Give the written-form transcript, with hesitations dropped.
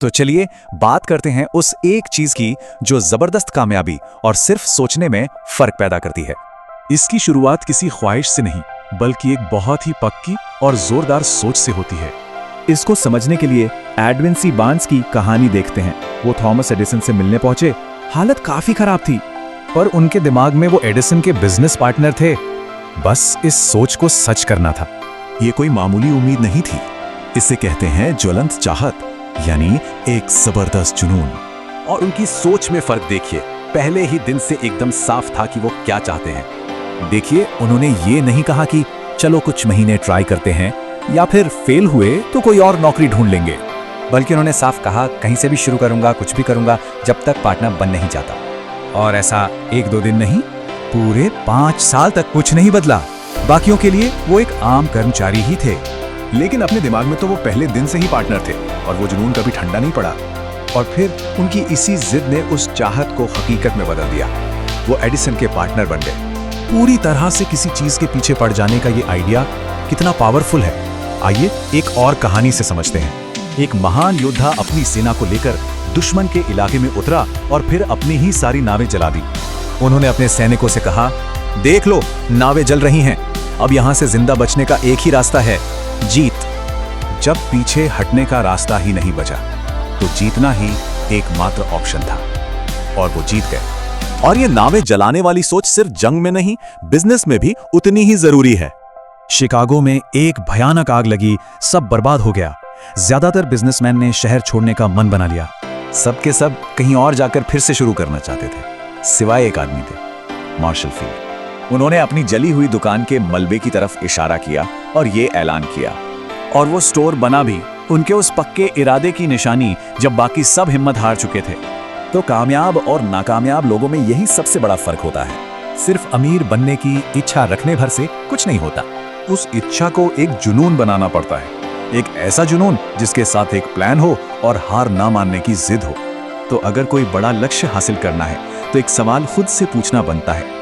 तो चलिए बात करते हैं उस एक चीज की जो जबरदस्त कामयाबी और सिर्फ सोचने में फर्क पैदा करती है। इसकी शुरुआत किसी ख्वाहिश से नहीं, बल्कि एक बहुत ही पक्की और जोरदार सोच से होती है। इसको समझने के लिए एडविन सी बार्न्स की कहानी देखते हैं। वो थॉमस एडिसन से मिलने पहुंचे। हालत काफी खराब थी, पर उनके दिमाग में वो एडिसन के बिजनेस पार्टनर थे। बस इस सोच को सच करना था। ये कोई मामूली उम्मीद नहीं थी। इसे कहते हैं ज्वलंत चाहत, यानी एक जबरदस्त जुनून। और उनकी सोच में फर्क देखिए, पहले ही दिन से एकदम साफ था कि वो क्या चाहते हैं। देखिए, उन्होंने ये नहीं कहा कि चलो कुछ महीने ट्राई करते हैं या फिर फेल हुए तो कोई और नौकरी ढूंढ लेंगे, बल्कि उन्होंने साफ कहा कहीं से भी शुरू करूंगा, कुछ भी करूंगा जब तक पार्टनर बन नहीं जाता। और ऐसा एक दो दिन नहीं, पूरे 5 साल तक कुछ नहीं बदला। बाकियों के लिए वो एक आम कर्मचारी ही थे। लेकिन अपने दिमाग में तो वो पहले दिन से ही पार्टनर थे और वो जुनून कभी ठंडा नहीं पड़ा। और फिर उनकी इसी जिद ने उस चाहत को हकीकत में बदल दिया। वो एडिसन के पार्टनर बन गए। पूरी तरह से किसी चीज के पीछे पड़ जाने का ये आइडिया कितना पावरफुल है, आइए एक और कहानी से समझते हैं। एक महान योद्धा अपनी सेना को लेकर दुश्मन के इलाके में उतरा और फिर अपनी ही सारी नावें जला दी। उन्होंने अपने सैनिकों से कहा, देख लो नावें जल रही हैं, अब यहां से जिंदा बचने का एक ही रास्ता है, जीत। जब पीछे हटने का रास्ता ही नहीं बचा तो जीतना ही एकमात्र ऑप्शन था, और वो जीत गए। और ये नावें जलाने वाली सोच सिर्फ जंग में नहीं, बिजनेस में भी उतनी ही जरूरी है। शिकागो में एक भयानक आग लगी, सब बर्बाद हो गया। ज्यादातर बिजनेसमैन ने शहर छोड़ने का मन बना लिया। सबके सब कहीं और जाकर फिर से शुरू करना चाहते थे, सिवाय एक आदमी थे, मार्शल फील्ड। उन्होंने अपनी जली हुई दुकान के मलबे की तरफ इशारा किया और ये ऐलान किया, और वो स्टोर बना भी उनके उस पक्के इरादे की निशानी जब बाकी सब हिम्मत हार चुके थे। तो कामयाब और नाकामयाब लोगों में यही सबसे बड़ा फर्क होता है। सिर्फ अमीर बनने की इच्छा रखने भर से कुछ नहीं होता। उस इच्छा को एक जुनून बनाना पड़ता है, एक ऐसा जुनून जिसके साथ एक प्लान हो और हार ना मानने की जिद हो। तो अगर कोई बड़ा लक्ष्य हासिल करना है तो एक सवाल खुद से पूछना बनता है,